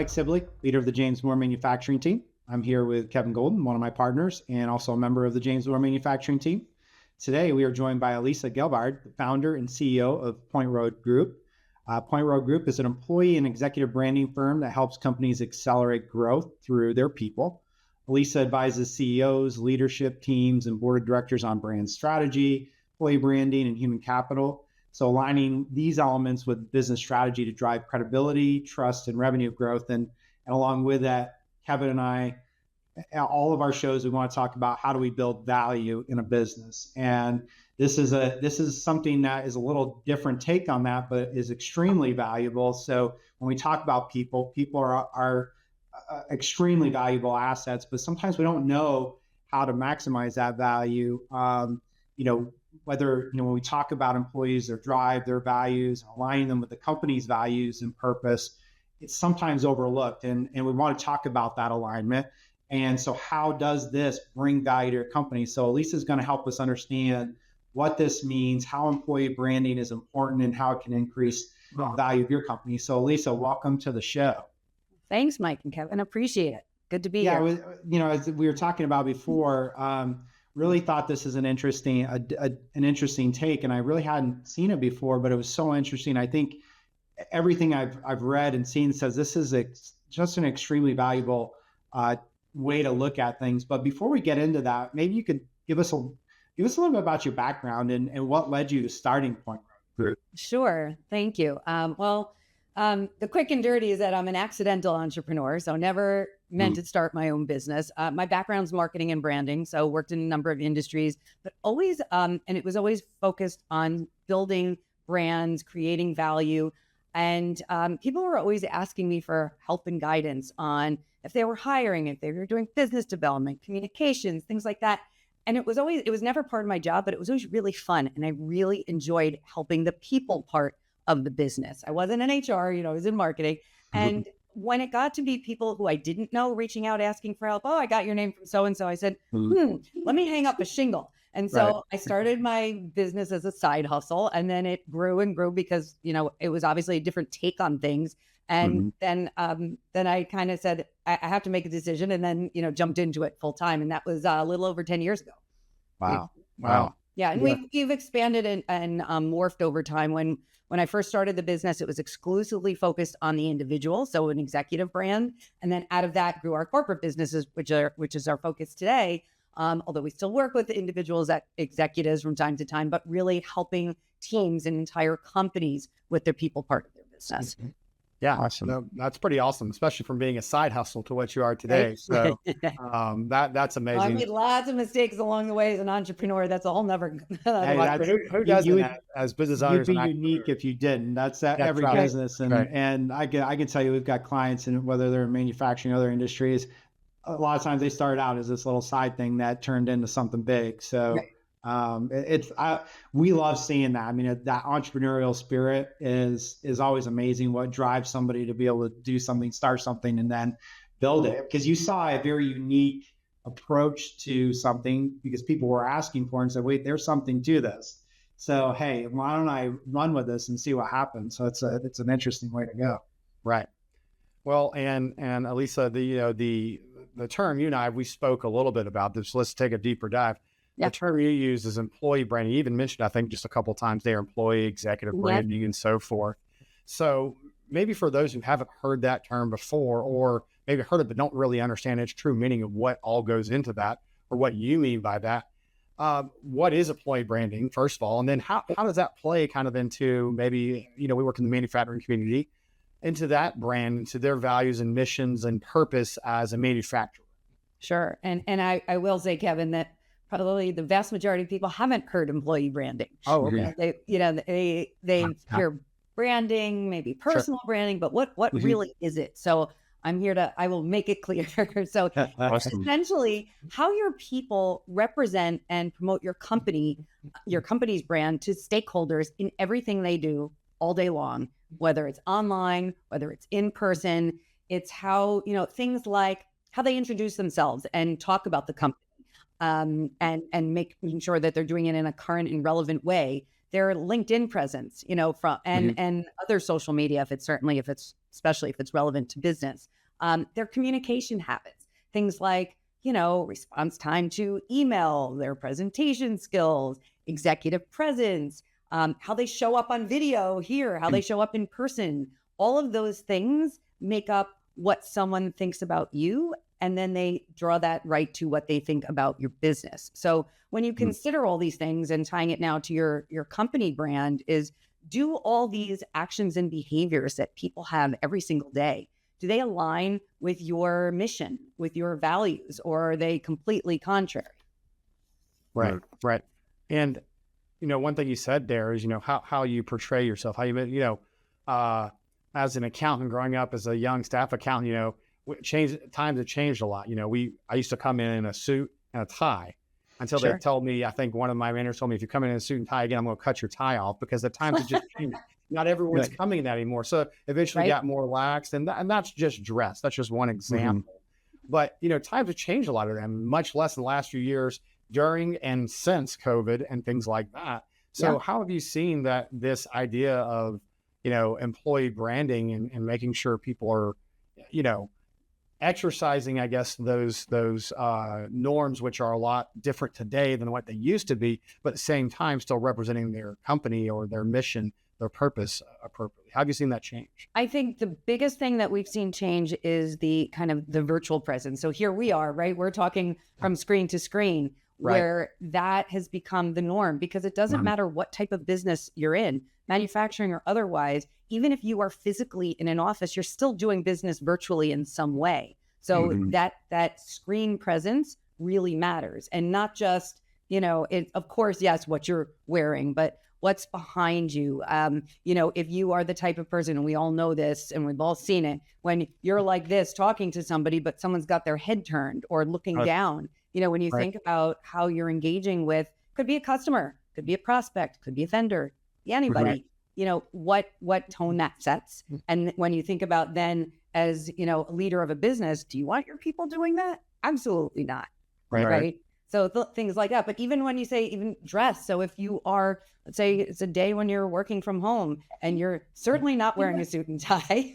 Mike Sibley, leader of the James Moore manufacturing team. I'm here with Kevin Golden, one of my partners, and also a member of the James Moore manufacturing team. Today, we are joined by Alyssa Gelbard, the founder and CEO of Point Road Group. Point Road Group is an employee and executive branding firm that helps companies accelerate growth through their people. Alyssa advises CEOs, leadership teams, and board of directors on brand strategy, employee branding, and human capital. So aligning these elements with business strategy to drive credibility, trust, and revenue growth. And along with that, Kevin and I, all of our shows, we want to talk about how do we build value in a business. And this is something that is a little different take on that, but is extremely valuable. So when we talk about people are extremely valuable assets, but sometimes we don't know how to maximize that value. When we talk about employees, their drive, their values, aligning them with the company's values and purpose, it's sometimes overlooked. And we want to talk about that alignment. And so how does this bring value to your company? So Alyssa is going to help us understand what this means, how employee branding is important, and how it can increase the value of your company. So Alyssa, welcome to the show. Thanks, Mike and Kevin. Appreciate it. Good to be here. As we were talking about before, really thought this is an interesting take, and I really hadn't seen it before, but it was so interesting. I think everything I've read and seen says this is just an extremely valuable way to look at things. But before we get into that, maybe you could give us a little bit about your background and what led you to starting Point Road. Sure. Thank you. The quick and dirty is that I'm an accidental entrepreneur, so never meant to start my own business. My background's marketing and branding, so worked in a number of industries, but always, and it was always focused on building brands, creating value. And people were always asking me for help and guidance on if they were hiring, if they were doing business development, communications, things like that. And it was never part of my job, but it was always really fun. And I really enjoyed helping the people part of the business. I wasn't in HR, I was in marketing. And when it got to be people who I didn't know reaching out, asking for help, I got your name from so-and-so. I said, let me hang up a shingle. And so I started my business as a side hustle, and then it grew and grew because, it was obviously a different take on things. And then I kind of said, I have to make a decision, and then, jumped into it full time. And that was a little over 10 years ago. Wow. Yeah. And we've expanded and morphed over time. When I first started the business, it was exclusively focused on the individual, so an executive brand. And then out of that grew our corporate businesses, which is our focus today. Although we still work with individuals, executives from time to time, but really helping teams and entire companies with their people part of their business. Yeah, awesome. That's pretty awesome, especially from being a side hustle to what you are today. So that's amazing. I made lots of mistakes along the way as an entrepreneur. That's a whole never. Who doesn't that as business owners? You'd be unique if you didn't. That's every business, and I can tell you, we've got clients, and whether they're in manufacturing, other industries, a lot of times they started out as this little side thing that turned into something big. So. We love seeing that. I mean, that entrepreneurial spirit is always amazing. What drives somebody to be able to do something, start something, and then build it? Because you saw a very unique approach to something because people were asking for it and said, wait, there's something to this. So, hey, why don't I run with this and see what happens? So it's an interesting way to go. Right. Well, and Alyssa, the term you and I, we spoke a little bit about this. Let's take a deeper dive. The term you use is employee branding. You even mentioned, I think, just a couple of times there, employee executive branding and so forth. So maybe for those who haven't heard that term before, or maybe heard it but don't really understand its true meaning of what all goes into that, or what you mean by that, what is employee branding, first of all? And then how does that play kind of into maybe, we work in the manufacturing community, into that brand, into their values and missions and purpose as a manufacturer? Sure. And I will say, Kevin, that probably the vast majority of people haven't heard employee branding. Oh, okay. They hear branding, maybe personal branding, but what really is it? So I will make it clear. So awesome. Essentially how your people represent and promote your company's brand to stakeholders in everything they do all day long, whether it's online, whether it's in person. It's how, things like how they introduce themselves and talk about the company. And making sure that they're doing it in a current and relevant way. Their LinkedIn presence, and other social media, if it's especially if it's relevant to business. Their communication habits, things like, response time to email, their presentation skills, executive presence, how they show up on video here, how they show up in person. All of those things make up what someone thinks about you, and then they draw that right to what they think about your business. So when you consider all these things and tying it now to your company brand is, do all these actions and behaviors that people have every single day, do they align with your mission, with your values, or are they completely contrary? Right. And, one thing you said there is, how you portray yourself, how you, as an accountant growing up as a young staff accountant, times have changed a lot. I used to come in a suit and a tie until they told me, I think one of my managers told me, if you come in a suit and tie again, I'm going to cut your tie off, because the times have just changed. Not everyone's coming in that anymore. So eventually got more lax, and that's just dress. That's just one example. But, times have changed a lot of them, much less in the last few years during and since COVID and things like that. So how have you seen that this idea of, employee branding and making sure people are, exercising, I guess, those norms, which are a lot different today than what they used to be, but at the same time, still representing their company or their mission, their purpose appropriately? How have you seen that change? I think the biggest thing that we've seen change is the kind of the virtual presence. So here we are, right? We're talking from screen to screen, where that has become the norm, because it doesn't matter what type of business you're in, manufacturing or otherwise. Even if you are physically in an office, you're still doing business virtually in some way. So that screen presence really matters. And not just, of course, yes, what you're wearing, but what's behind you. If you are the type of person, and we all know this and we've all seen it, when you're like this talking to somebody, but someone's got their head turned or looking down, when you think about how you're engaging with, could be a customer, could be a prospect, could be a vendor, anybody, what tone that sets. And when you think about then as, a leader of a business, do you want your people doing that? Absolutely not. Right. So things like that. But even when you say even dress, so if you are, let's say it's a day when you're working from home and you're certainly not wearing a suit and tie,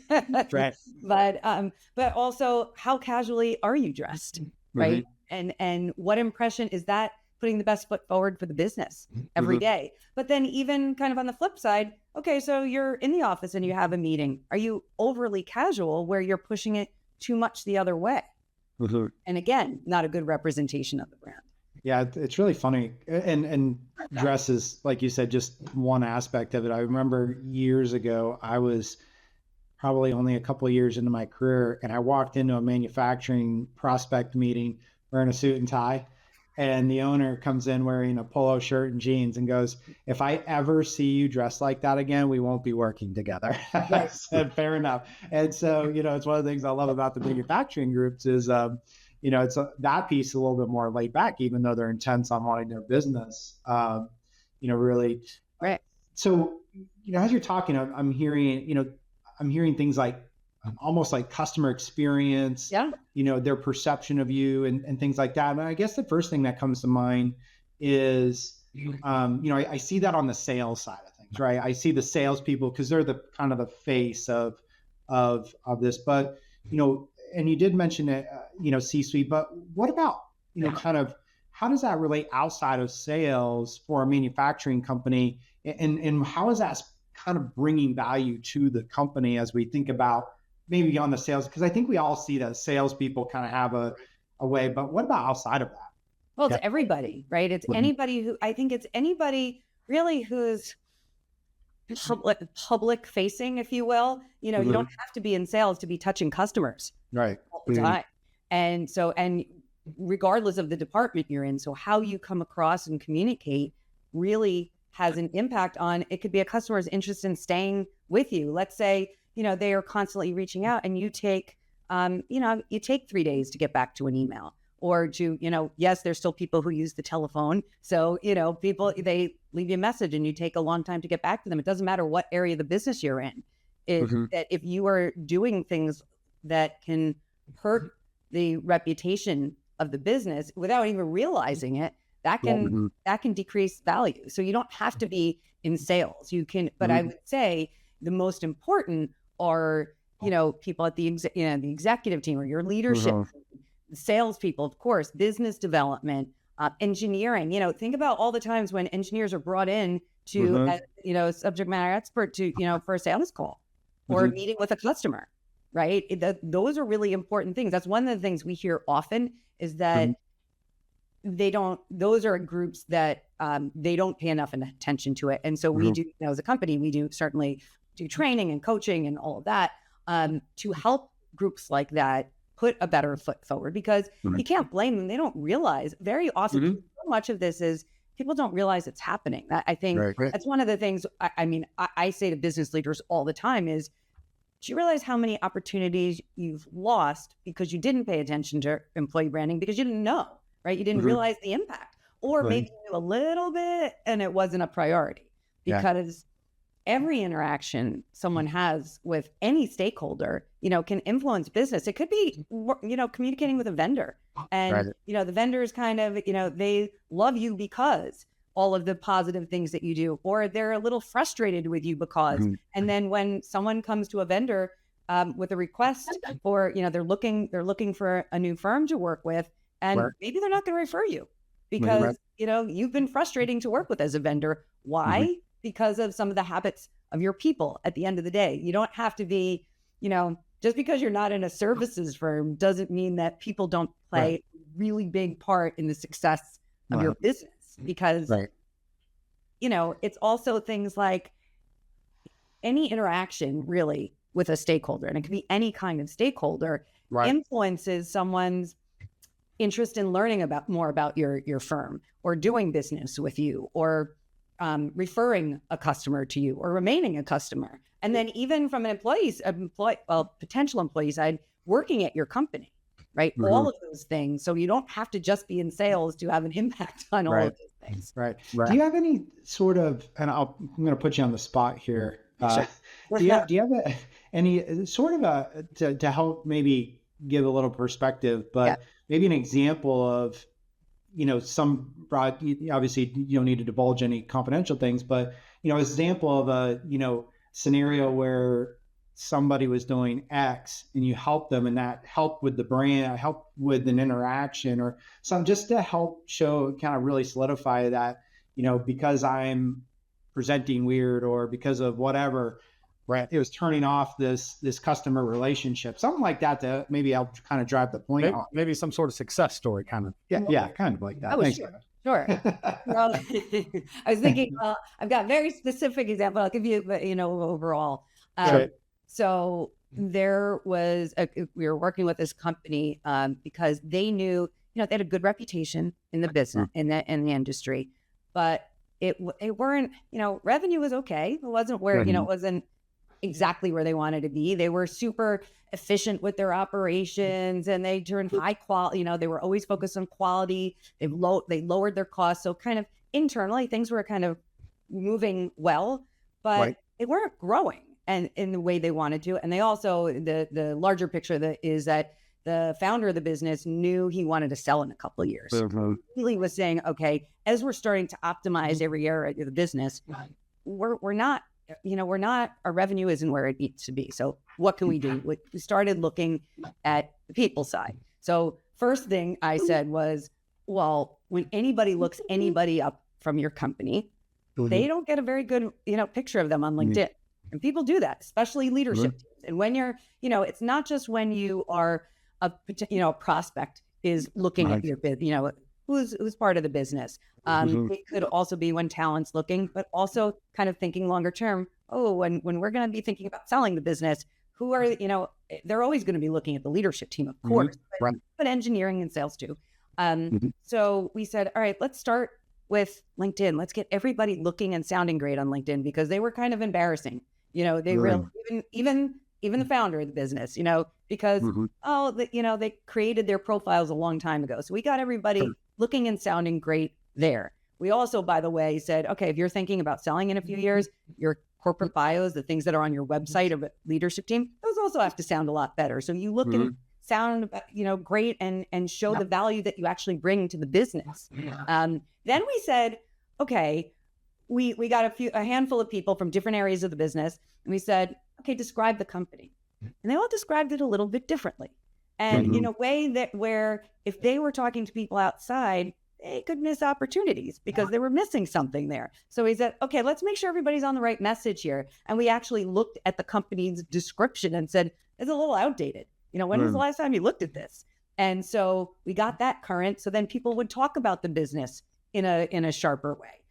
but also how casually are you dressed, right? And what impression is that putting the best foot forward for the business every day? But then even kind of on the flip side, okay, so you're in the office and you have a meeting. Are you overly casual where you're pushing it too much the other way? And again, not a good representation of the brand. Yeah, it's really funny. And dress is, like you said, just one aspect of it. I remember years ago, I was probably only a couple of years into my career, and I walked into a manufacturing prospect meeting wearing a suit and tie. And the owner comes in wearing a polo shirt and jeans and goes, "If I ever see you dressed like that again, we won't be working together." I said, fair enough. And so, it's one of the things I love about the manufacturing groups is, it's that piece a little bit more laid back, even though they're intense on wanting their business, really. Right. So, as you're talking, I'm hearing things like almost like customer experience, their perception of you and things like that. And I guess the first thing that comes to mind is, I see that on the sales side of things, right? I see the salespeople because they're the kind of the face of this, but, and you did mention it, C-suite, but what about, kind of how does that relate outside of sales for a manufacturing company? And how is that kind of bringing value to the company as we think about maybe on the sales? Because I think we all see that salespeople kind of have a way, but what about outside of that? Well, it's everybody, right? It's anybody really who's public facing, if you will. You don't have to be in sales to be touching customers all the time. And so, and regardless of the department you're in, so how you come across and communicate really has an impact on, it could be a customer's interest in staying with you. Let's say, they are constantly reaching out and you take, you take 3 days to get back to an email or to, yes, there's still people who use the telephone. So, people, they leave you a message and you take a long time to get back to them. It doesn't matter what area of the business you're in. That if you are doing things that can hurt the reputation of the business without even realizing it, that can decrease value. So you don't have to be in sales. You can, but I would say the most important are people at the the executive team or your leadership, salespeople, of course, business development, engineering. Think about all the times when engineers are brought in to, subject matter expert to, for a sales call or a meeting with a customer, right? Those are really important things. That's one of the things we hear often is that those are groups that they don't pay enough attention to it. And so we do, as a company, we do certainly do training and coaching and all of that to help groups like that put a better foot forward, because you can't blame them. They don't realize very often so much of this is people don't realize it's happening. I think that's one of the things I say to business leaders all the time is, do you realize how many opportunities you've lost because you didn't pay attention to employee branding because you didn't know, right? You didn't realize the impact, or maybe you knew a little bit and it wasn't a priority, because every interaction someone has with any stakeholder, can influence business. It could be, communicating with a vendor, and, the vendor is kind of, they love you because all of the positive things that you do, or they're a little frustrated with you because, and then when someone comes to a vendor with a request for, they're looking for a new firm to work with, and maybe they're not going to refer you because, you've been frustrating to work with as a vendor. Why? Because of some of the habits of your people. At the end of the day, you don't have to be, just because you're not in a services firm doesn't mean that people don't play a really big part in the success of your business, because, it's also things like any interaction really with a stakeholder, and it can be any kind of stakeholder, influences someone's interest in learning more about your firm, or doing business with you, or referring a customer to you, or remaining a customer. And then even from an potential employee side, working at your company, right? All of those things. So you don't have to just be in sales to have an impact on all of those things. Right. Do you have any sort of, and I'm going to put you on the spot here. Do you have any sort of to help maybe give a little perspective, but maybe an example of, some broad, obviously you don't need to divulge any confidential things, but, example of a, scenario where somebody was doing X and you helped them, and that helped with the brand, helped with an interaction or something, just to help show, kind of really solidify that, because I'm presenting weird or because of whatever, it was turning off this customer relationship, something like that, to maybe I'll kind of drive the point. Maybe some sort of success story, kind of. Yeah, kind of like that. Oh, Thanks. Sure. Well, I was thinking, I've got very specific example. I'll give you, overall. So there was, we were working with this company because they knew, they had a good reputation in the business, in the industry, but it weren't, revenue was okay. It wasn't where, it wasn't exactly where they wanted to be. They were super efficient with their operations, and they turned high quality, they were always focused on quality. They lowered their costs. So kind of internally things were kind of moving well, but they weren't growing and in the way they wanted to. And they also, the larger picture is that the founder of the business knew he wanted to sell in a couple of years. Really was saying, okay, as we're starting to optimize every area of the business, we're not, our revenue isn't where it needs to be. So what can we do? We started looking at the people side. So first thing I said was, well, when anybody looks anybody up from your company, they don't get a very good, picture of them on LinkedIn. And people do that, especially leadership teams. And when you're, it's not just when you are a prospect is looking at your business, who's part of the business. It could also be when talent's looking, but also kind of thinking longer term. Oh, when we're going to be thinking about selling the business, who are, they're always going to be looking at the leadership team, of course, but engineering and sales too. So we said, all right, let's start with LinkedIn. Let's get everybody looking and sounding great on LinkedIn, because they were kind of embarrassing. They really, even the founder of the business, because, they created their profiles a long time ago. So we got everybody looking and sounding great there. We also, by the way, said, okay, if you're thinking about selling in a few years, your corporate bios, the things that are on your website of a leadership team, those also have to sound a lot better. So you look and sound, great and show the value that you actually bring to the business. Then we said, okay, we got a handful of people from different areas of the business, and we said, okay, describe the company. And they all described it a little bit differently. And in a way that where if they were talking to people outside, they could miss opportunities because they were missing something there. So he said, okay, let's make sure everybody's on the right message here. And we actually looked at the company's description and said, it's a little outdated. When was the last time you looked at this? And so we got that current. So then people would talk about the business in a sharper way.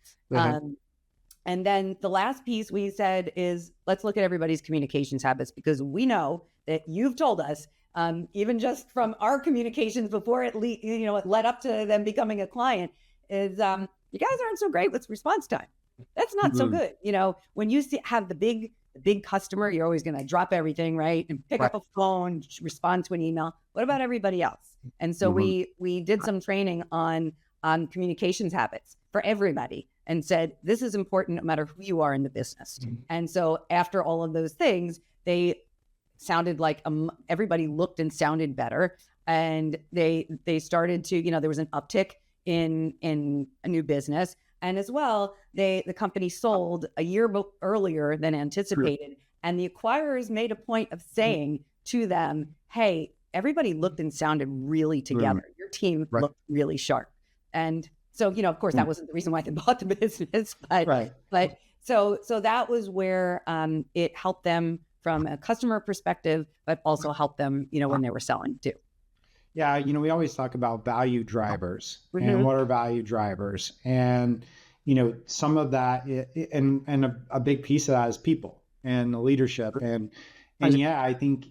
And then the last piece we said is, let's look at everybody's communications habits, because we know that you've told us, even just from our communications before it led up to them becoming a client, is you guys aren't so great with response time. That's not so good. When you have the big customer, you're always going to drop everything, right? And pick up a phone, respond to an email. What about everybody else? And so we did some training on communications habits for everybody and said, this is important no matter who you are in the business. And so after all of those things, they sounded like everybody looked and sounded better. And they started to, there was an uptick in a new business. And as well, the company sold a year earlier than anticipated. And the acquirers made a point of saying to them, hey, everybody looked and sounded really together. Your team looked really sharp. And so, of course, that wasn't the reason why they bought the business. But so that was where it helped them from a customer perspective, but also helped them, when they were selling too. Yeah, we always talk about value drivers and what are value drivers. And, some of that, and a big piece of that is people and the leadership. And yeah, I think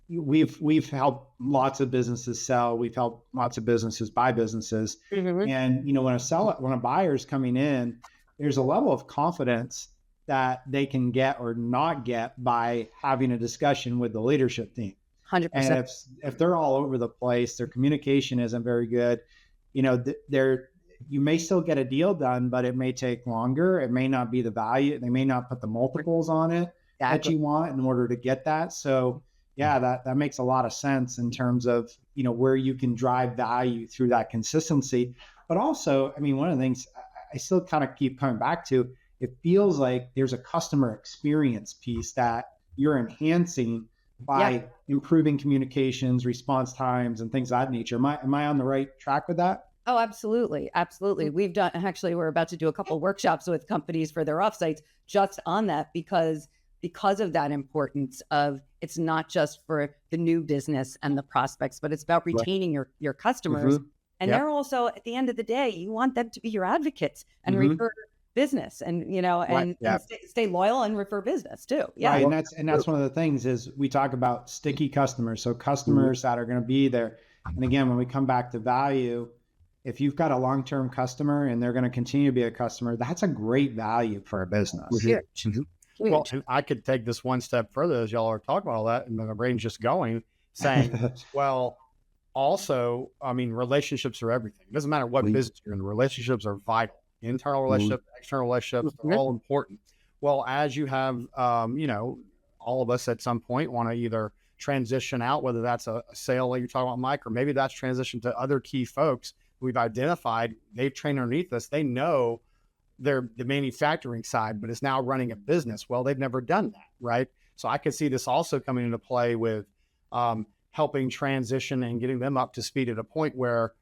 we've helped lots of businesses sell. We've helped lots of businesses buy businesses. And, when a buyer's coming in, there's a level of confidence that they can get or not get by having a discussion with the leadership team. 100%. And if they're all over the place, their communication isn't very good, you may still get a deal done, but it may take longer. It may not be the value. They may not put the multiples on it that you want in order to get that. So yeah, that makes a lot of sense in terms of, where you can drive value through that consistency. But also, one of the things I still kind of keep coming back to, it feels like there's a customer experience piece that you're enhancing by improving communications, response times, and things of that nature. Am I on the right track with that? Oh, absolutely. Absolutely. We're about to do a couple of workshops with companies for their offsites just on that, because of that importance of, it's not just for the new business and the prospects, but it's about retaining your customers. And they're also, at the end of the day, you want them to be your advocates and refer business and, and stay loyal and refer business too. Yeah. Right. And that's one of the things is we talk about sticky customers. So customers that are going to be there. And again, when we come back to value, if you've got a long-term customer and they're going to continue to be a customer, that's a great value for a business. Well, I could take this one step further as y'all are talking about all that, and my brain's just going, saying, well, also, relationships are everything. It doesn't matter what business you're in, the relationships are vital. Internal relationships, external relationships, they're all important. Well, as you have, all of us at some point want to either transition out, whether that's a sale like you're talking about, Mike, or maybe that's transition to other key folks we've identified. They've trained underneath us. They know they're the manufacturing side, but it's now running a business. Well, they've never done that, right? So I could see this also coming into play with helping transition and getting them up to speed at a point where,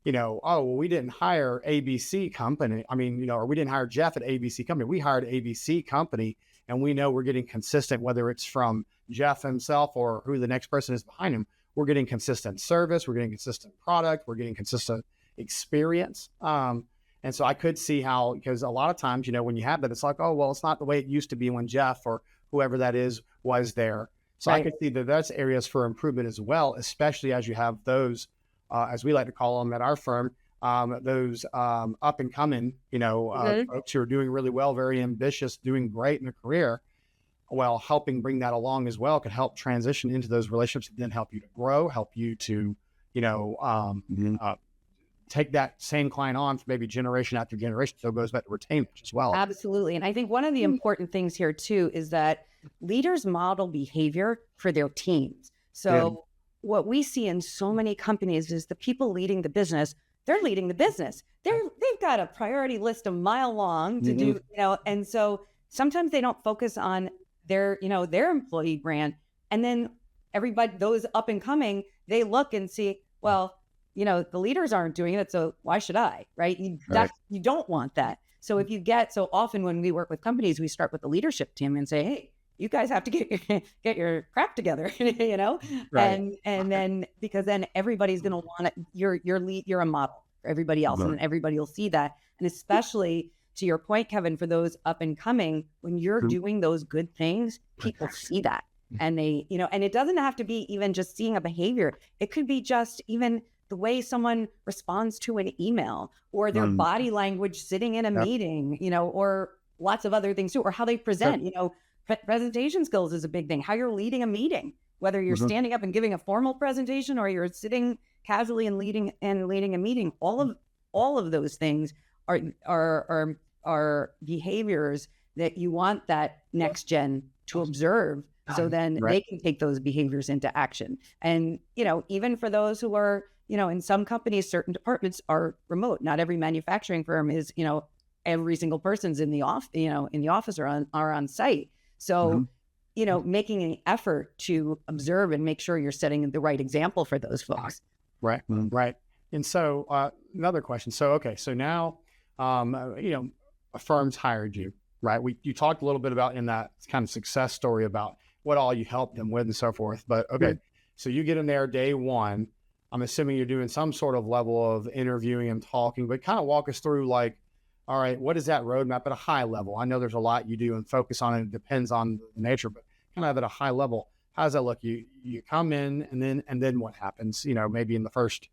we didn't hire ABC company. Or we didn't hire Jeff at ABC company. We hired ABC company, and we know we're getting consistent, whether it's from Jeff himself or who the next person is behind him. We're getting consistent service. We're getting consistent product. We're getting consistent experience. And so I could see how, because a lot of times, when you have that, it's like, oh, well, it's not the way it used to be when Jeff or whoever that is was there. So I could see that that's areas for improvement as well, especially as you have those, as we like to call them at our firm, those up and coming, folks who are doing really well, very ambitious, doing great in their career. Well, helping bring that along as well could help transition into those relationships and then help you to grow, help you to, take that same client on for maybe generation after generation. So it goes back to retainment as well. Absolutely. And I think one of the important things here too is that leaders model behavior for their teams. So what we see in so many companies is the people leading the business, they're leading the business. They've got a priority list a mile long to do, and so sometimes they don't focus on their employee brand, And then everybody, those up and coming, they look and see, well, the leaders aren't doing it, so why should I, right? You don't want that. So if you so often when we work with companies, we start with the leadership team and say, hey, you guys have to get your crap together, Right. And then, because then everybody's going to want it. You're a model for everybody else, and everybody will see that. And especially to your point, Kevin, for those up and coming, when you're doing those good things, people see that. And they, and it doesn't have to be even just seeing a behavior. It could be just even the way someone responds to an email, or their body language sitting in a meeting, or lots of other things too, or how they present, presentation skills is a big thing. How you're leading a meeting, whether you're standing up and giving a formal presentation, or you're sitting casually and leading a meeting. All of those things are behaviors that you want that next gen to observe. So then they can take those behaviors into action. And, even for those who are, in some companies, certain departments are remote. Not every manufacturing firm is, every single person's in the office or on site. So, making an effort to observe and make sure you're setting the right example for those folks. Right. Right. And so another question. So now, a firm's hired you, right? You talked a little bit about in that kind of success story about what all you helped them with and so forth. But so you get in there day one. I'm assuming you're doing some sort of level of interviewing and talking, but kind of walk us through all right, what is that roadmap at a high level? I know there's a lot you do and focus on, and it depends on the nature, but kind of at a high level, how does that look? You come in and then what happens, maybe in the first,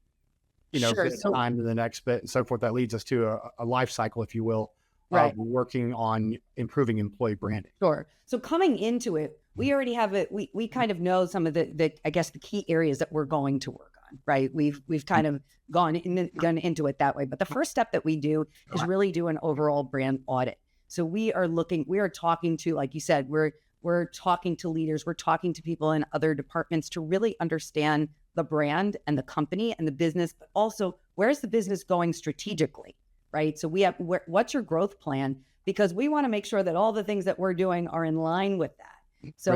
time to the next bit and so forth. That leads us to a life cycle, if you will, of working on improving employee branding. Sure. So coming into it, we already have it. We kind of know some of the I guess the key areas that we're going to work on, right? We've kind of gone into it that way. But the first step that we do is really do an overall brand audit. So we are talking to, like you said, we're talking to leaders, we're talking to people in other departments to really understand the brand and the company and the business, but also where's the business going strategically, right? So we have, what's your growth plan? Because we want to make sure that all the things that we're doing are in line with that. So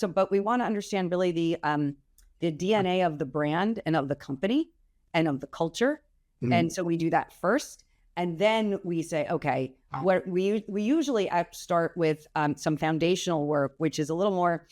but we want to understand really the DNA of the brand and of the company and of the culture. And so we do that first. And then we say, okay, what we usually start with some foundational work, which is a little more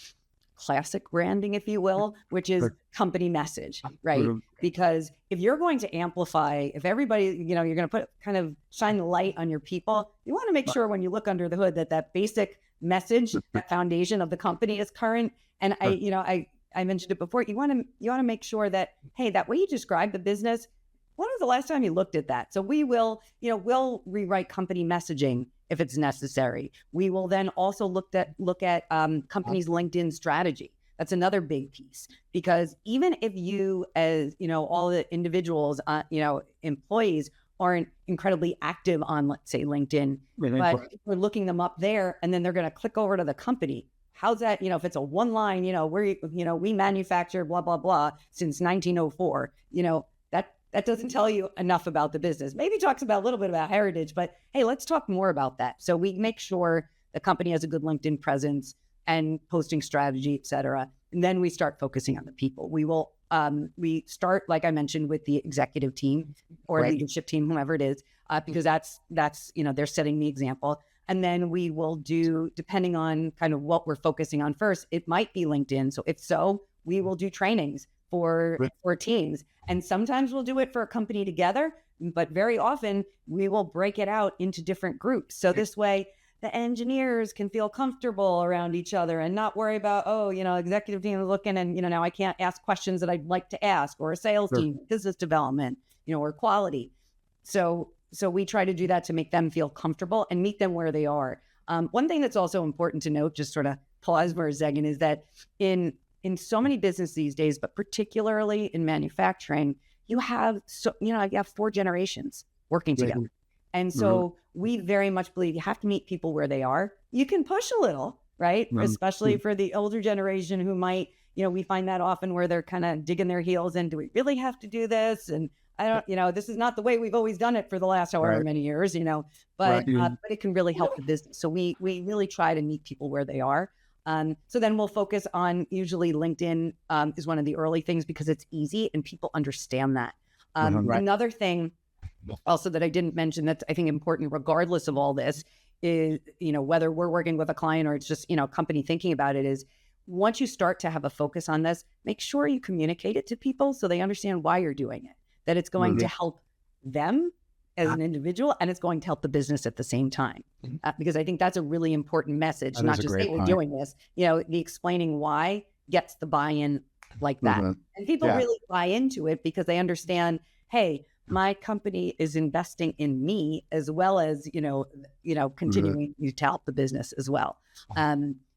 classic branding, if you will, which is company message, right? Because if you're going to amplify, if everybody, you're going to shine the light on your people, you want to make sure when you look under the hood that basic message, that foundation of the company is current. And I mentioned it before, you want to make sure that, hey, that way you describe the business, when was the last time you looked at that? So we will, we'll rewrite company messaging if it's necessary. We will then also look at companies' LinkedIn strategy. That's another big piece, because even if you, as all the individuals, employees aren't incredibly active on, let's say, LinkedIn, but we're looking them up there, and then they're going to click over to the company. How's that? If it's a one line, we manufacture blah blah blah since 1904. That doesn't tell you enough about the business. Maybe talks about a little bit about heritage, but hey, let's talk more about that. So we make sure the company has a good LinkedIn presence and posting strategy, et cetera. And then we start focusing on the people. We start, like I mentioned, with the executive team or leadership team, whomever it is, because that's they're setting the example. And then we will do, depending on kind of what we're focusing on first, it might be LinkedIn. So if so, we will do trainings for teams. And sometimes we'll do it for a company together, but very often we will break it out into different groups. So this way the engineers can feel comfortable around each other and not worry about, executive team is looking and, now I can't ask questions that I'd like to ask, or a sales team, business development, or quality. So we try to do that to make them feel comfortable and meet them where they are. One thing that's also important to note, just sort of pause for a second, is that in so many businesses these days, but particularly in manufacturing, you have 4 generations working together. And so we very much believe you have to meet people where they are. You can push a little, right? Especially for the older generation who might, we find that often where they're kind of digging their heels in. Do we really have to do this? And I don't, this is not the way we've always done it for the last however many years, but it can really help the business. So we really try to meet people where they are. So then we'll focus on, usually LinkedIn is one of the early things because it's easy and people understand that. Right. Another thing also that I didn't mention that's I think important regardless of all this is, whether we're working with a client or it's just, a company thinking about it, is once you start to have a focus on this, make sure you communicate it to people so they understand why you're doing it, that it's going to help them as an individual and it's going to help the business at the same time. Because I think that's a really important message, not just, hey, we're doing this, the explaining why gets the buy-in like that. And people really buy into it because they understand, hey, my company is investing in me as well as, continuing to help the business as well.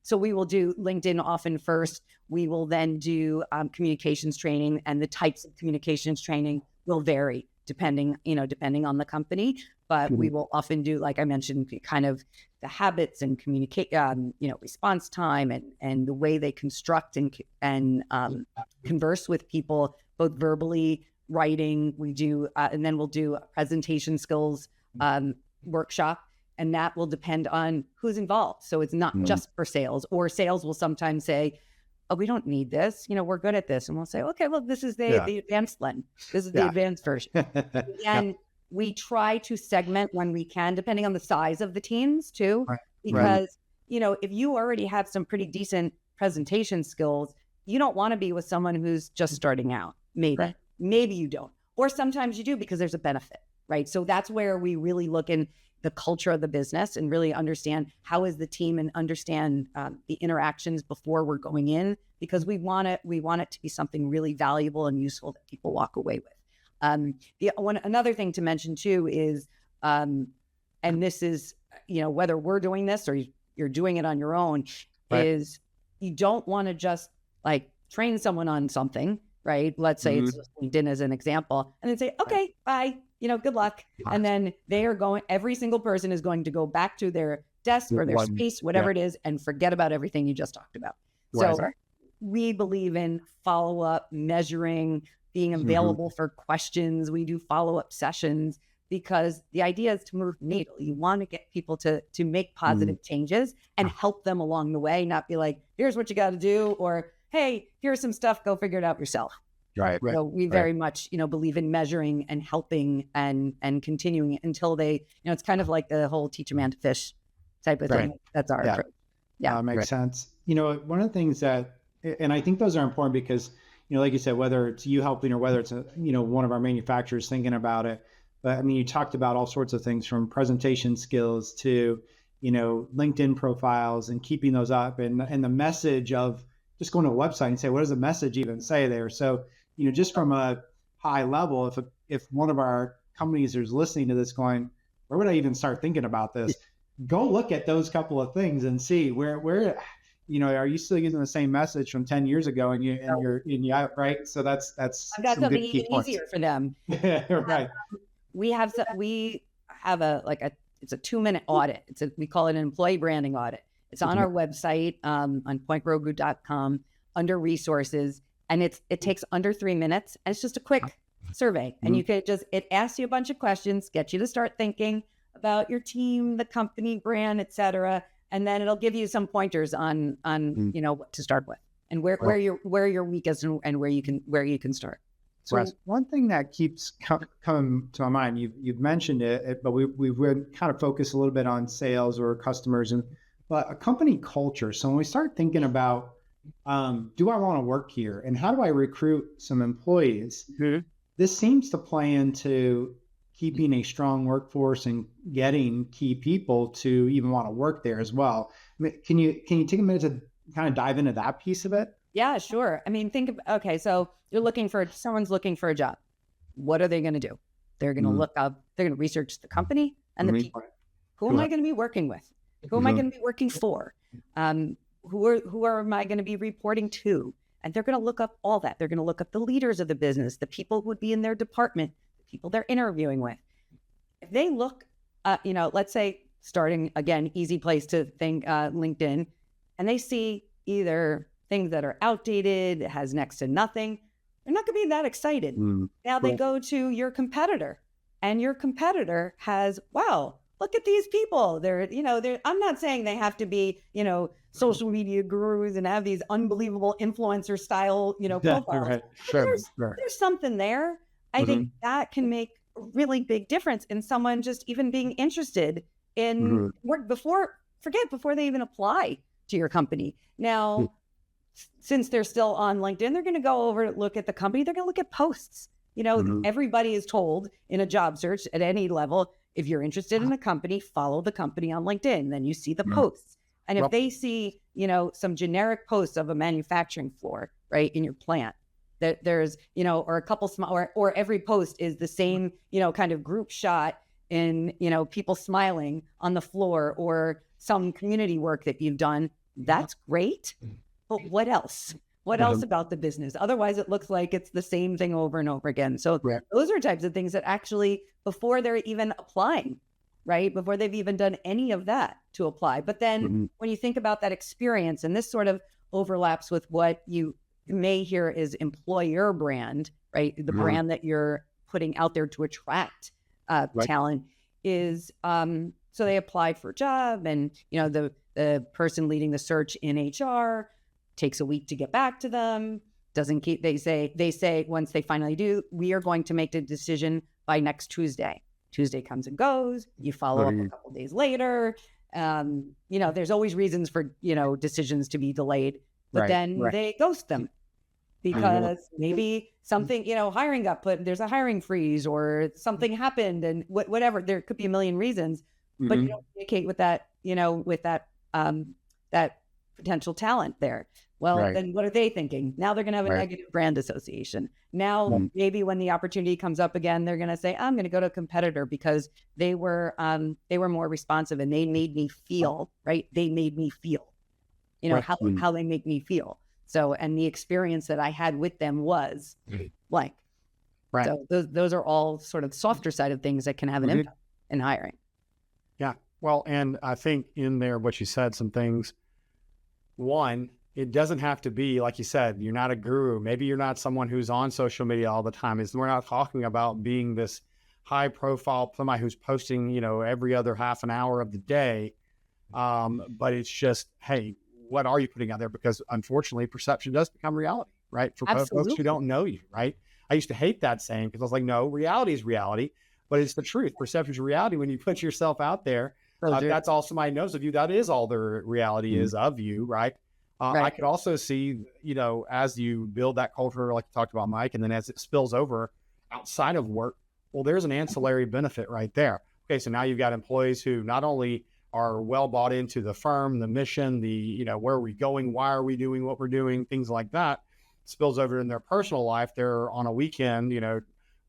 So we will do LinkedIn often first. We will then do communications training, and the types of communications training will vary depending on the company. But we will often do, like I mentioned, kind of the habits and communicate, response time and the way they construct and converse with people, both verbally, writing. We do, and then we'll do a presentation skills workshop, and that will depend on who's involved. So it's not just for sales, or sales will sometimes say, oh, we don't need this. We're good at this. And we'll say, okay, well, this is the advanced blend. This is the advanced version. And we try to segment when we can, depending on the size of the teams too, because, if you already have some pretty decent presentation skills, you don't want to be with someone who's just starting out. Maybe you don't, or sometimes you do because there's a benefit, right? So that's where we really look in the culture of the business and really understand how is the team and understand the interactions before we're going in, because we want it to be something really valuable and useful that people walk away with. Another thing to mention too is, and this is, whether we're doing this or you're doing it on your own, is you don't want to just like train someone on something, right? Let's say it's LinkedIn as an example, and then say, okay, bye, good luck. And then every single person is going to go back to their desk or their space, whatever it is, and forget about everything you just talked about. So we believe in follow-up, measuring, being available for questions. We do follow-up sessions because the idea is to move the needle. You want to get people to make positive changes and help them along the way, not be like, here's what you got to do, or hey, here's some stuff, go figure it out yourself. Right. So we very much, believe in measuring and helping and continuing until they, it's kind of like the whole teach a man to fish type of thing. That's our approach. Yeah. Makes sense. One of the things that, and I think those are important because, like you said, whether it's you helping or whether it's, one of our manufacturers thinking about it, but I mean, you talked about all sorts of things from presentation skills to, LinkedIn profiles and keeping those up and the message of just going to a website and say, what does the message even say there? So, just from a high level, if one of our companies is listening to this going, where would I even start thinking about this? Go look at those couple of things and see where, are you still using the same message from 10 years ago and you're out, right? So that's I've got something even easier for them. Right. We have it's a 2-minute audit. We call it an employee branding audit. It's on our website, on pointrogu.com under resources. And it takes under 3 minutes. And it's just a quick survey. And you could it asks you a bunch of questions, get you to start thinking about your team, the company, brand, et cetera. And then it'll give you some pointers on what to start with and where you're weakest and where you can start. So one thing that keeps coming to my mind, you've mentioned it, but we've kind of focused a little bit on sales or customers, but a company culture. So when we start thinking about, do I want to work here and how do I recruit some employees? This seems to play into keeping a strong workforce and getting key people to even want to work there as well. I mean, can you take a minute to kind of dive into that piece of it? Yeah, sure. I mean, so someone's looking for a job. What are they going to do? They're going to look up, they're going to research the company and the people. Who am I going to be working with? Who am I going to be working for? Who am I going to be reporting to? And they're going to look up all that. They're going to look up the leaders of the business, the people who would be in their department, the people they're interviewing with. If they look, let's say starting again, easy place to think, LinkedIn, and they see either things that are outdated, it has next to nothing, they're not going to be that excited. Now they go to your competitor and your competitor has, wow, look at these people. I'm not saying they have to be, social media gurus and have these unbelievable influencer style, profiles. Right. There's something there. I think that can make a really big difference in someone just even being interested in work before they even apply to your company. Now, since they're still on LinkedIn, they're going to go over, look at the company. They're going to look at posts. Everybody is told in a job search at any level, if you're interested in a company, follow the company on LinkedIn. Then you see the posts. And if they see, some generic posts of a manufacturing floor, right, in your plant, that there's, or a couple small, or every post is the same, kind of group shot in, people smiling on the floor, or some community work that you've done, that's great. But what else? What else about the business? Otherwise, it looks like it's the same thing over and over again. So those are types of things that actually, before they're even applying, right? Before they've even done any of that to apply. But then when you think about that experience, and this sort of overlaps with what you may hear is employer brand, right? The brand that you're putting out there to attract talent is, so they apply for a job, and, the person leading the search in HR takes a week to get back to them, they say once they finally do, we are going to make the decision by next Tuesday. Tuesday comes and goes, you follow up a couple days later. There's always reasons for, decisions to be delayed, but then they ghost them because maybe something, hiring got there's a hiring freeze, or something happened, and whatever, there could be a million reasons, but you don't communicate with that, that potential talent there. Well, then what are they thinking? Now they're going to have a negative brand association. Now, maybe when the opportunity comes up again, they're going to say, I'm going to go to a competitor because they were more responsive and they made me feel, right? They made me feel, how they make me feel. So, and the experience that I had with them was blank. Right. So those are all sort of softer side of things that can have an impact in hiring. Yeah. Well, and I think in there, what you said, some things, one, it doesn't have to be, like you said, you're not a guru. Maybe you're not someone who's on social media all the time. We're not talking about being this high profile, somebody who's posting, every other half an hour of the day. But it's just, hey, what are you putting out there? Because unfortunately, perception does become reality, right? For folks who don't know you, right? I used to hate that saying because I was like, no, reality is reality, but it's the truth. Perception is reality. When you put yourself out there, that's all somebody knows of you. That is all their reality is of you, right? I could also see, as you build that culture, like you talked about, Mike, and then as it spills over outside of work, well, there's an ancillary benefit right there. Okay, so now you've got employees who not only are well bought into the firm, the mission, the, where are we going, why are we doing what we're doing, things like that, spills over in their personal life. They're on a weekend,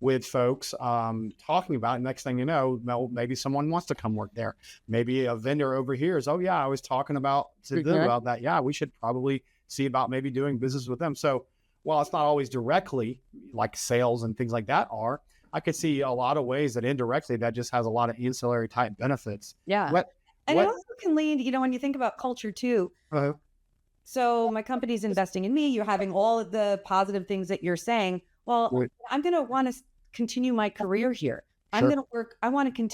with folks talking about it. Next thing you know, maybe someone wants to come work there. Maybe a vendor over here is, I was talking about that. Yeah, we should probably see about maybe doing business with them. So while it's not always directly like sales and things like that are, I could see a lot of ways that indirectly that just has a lot of ancillary type benefits. Yeah. It also can lead, when you think about culture too. So my company's investing in me. You're having all of the positive things that you're saying. Well, I'm going to want to continue my career here. I'm going to work. I want to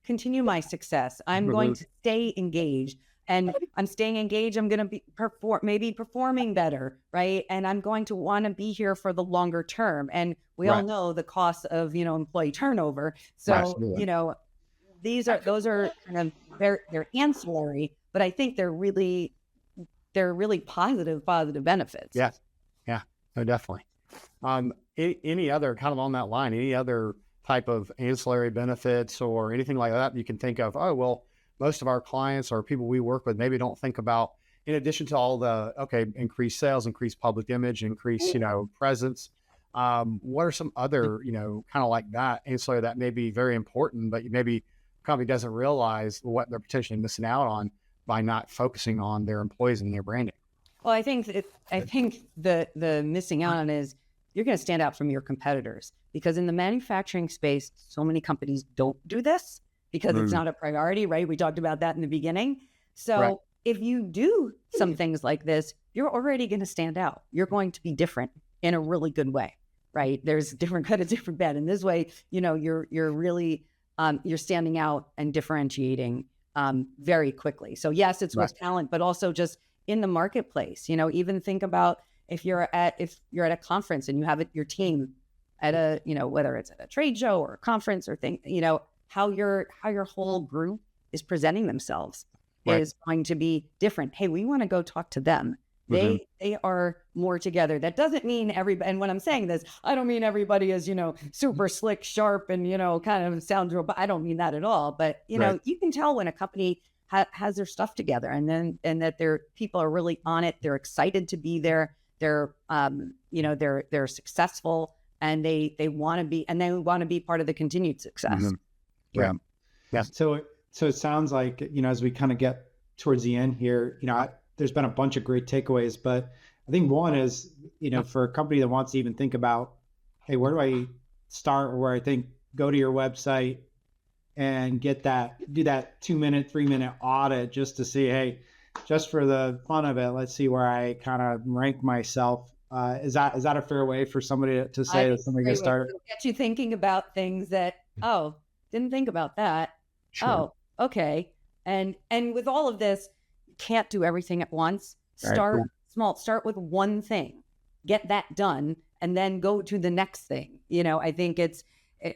continue my success. I'm going to stay engaged, and I'm staying engaged. I'm going to be performing better. Right. And I'm going to want to be here for the longer term. And we all know the cost of, employee turnover. So, those are kind of, they're ancillary, but I think they're really positive benefits. Yes. Yeah, no, definitely. Any other kind of on that line, any other type of ancillary benefits or anything like that you can think of? Oh, well, most of our clients or people we work with maybe don't think about, in addition to all the, increased sales, increased public image, increased, presence. What are some other, kind of like that ancillary that may be very important, but maybe company doesn't realize what they're potentially missing out on by not focusing on their employees and their branding? Well, I think the missing out on is you're going to stand out from your competitors, because in the manufacturing space, so many companies don't do this because it's not a priority, right? We talked about that in the beginning. So if you do some things like this, you're already going to stand out. You're going to be different in a really good way, right? There's different good and different bad. In this way, you're really you're standing out and differentiating very quickly. So yes, it's with talent, but also just in the marketplace. Even think about if you're at a conference and you have your team at a, whether it's at a trade show or a conference or thing, how your whole group is presenting themselves is going to be different. Hey, we want to go talk to them. They are more together. That doesn't mean everybody, and when I'm saying this, I don't mean everybody is, super slick, sharp, and, kind of sounds robot. I don't mean that at all. But, you can tell when a company has their stuff together and that their people are really on it. They're excited to be there. They're, they're successful and they want to be part of the continued success. Yeah. So it sounds like, as we kind of get towards the end here, there's been a bunch of great takeaways, but I think one is, for a company that wants to even think about, hey, where do I start? Or where I think go to your website and do that 2-minute, 3-minute audit just to see, hey, just for the fun of it, let's see where I kind of rank myself. Is that a fair way for somebody to say that somebody gets started? It'll get you thinking about things that, didn't think about that. Sure. Oh, okay. And with all of this, can't do everything at once. Start small. Start with one thing, get that done, and then go to the next thing. I think it's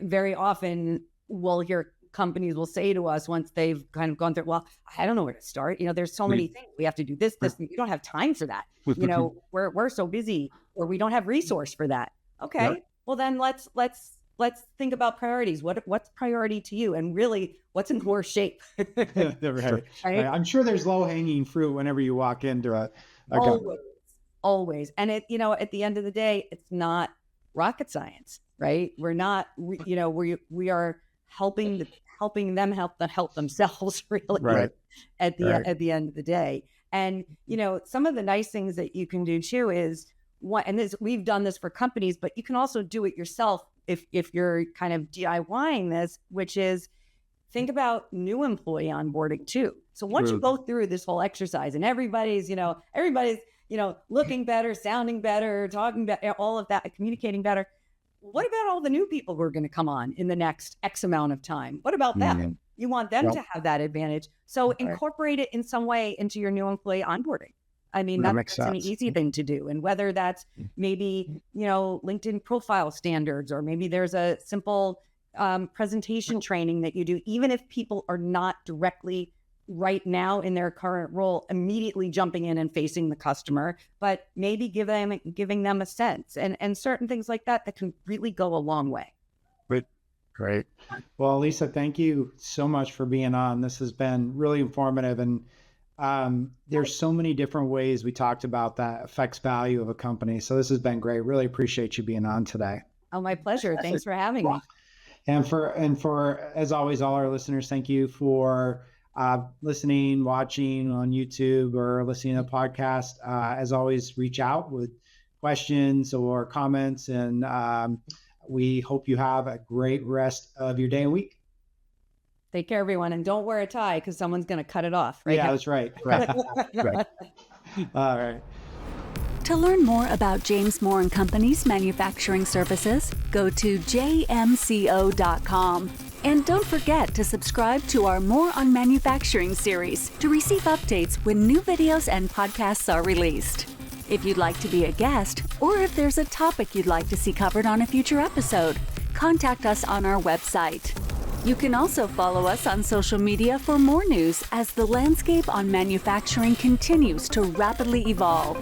very often we'll hear companies will say to us once they've kind of gone through, well, I don't know where to start. There's so many things. We have to do this. You don't have time for that. We're so busy, or we don't have resource for that. Okay. Well, then let's think about priorities. What's priority to you, and really what's in worse shape? Right. I'm sure there's low hanging fruit whenever you walk into a always. And at the end of the day, it's not rocket science, right? We're not, we are helping them help themselves really. Right. At the end of the day. And, some of the nice things that you can do too is we've done this for companies, but you can also do it yourself if you're kind of DIYing this, which is think about new employee onboarding too. So once you go through this whole exercise and everybody's looking better, sounding better, talking better, all of that, communicating better. What about all the new people who are going to come on in the next X amount of time? What about them? You want them to have that advantage. So incorporate it in some way into your new employee onboarding. I mean, that's an easy thing to do. And whether that's maybe, LinkedIn profile standards, or maybe there's a simple presentation training that you do, even if people are not directly right now in their current role, immediately jumping in and facing the customer, but maybe giving them a sense and certain things like that can really go a long way. Great. Well, Alyssa, thank you so much for being on. This has been really informative, and there's so many different ways we talked about that affects value of a company. So this has been great. Really appreciate you being on today. Oh, my pleasure. Thanks for having me. And for as always, all our listeners, thank you for listening, watching on YouTube, or listening to the podcast. As always, reach out with questions or comments, and we hope you have a great rest of your day and week. Take care, everyone. And don't wear a tie because someone's going to cut it off. Right? Yeah, that's right. Right. All right. To learn more about James Moore & Company's manufacturing services, go to jmco.com. And don't forget to subscribe to our More on Manufacturing series to receive updates when new videos and podcasts are released. If you'd like to be a guest, or if there's a topic you'd like to see covered on a future episode, contact us on our website. You can also follow us on social media for more news as the landscape on manufacturing continues to rapidly evolve.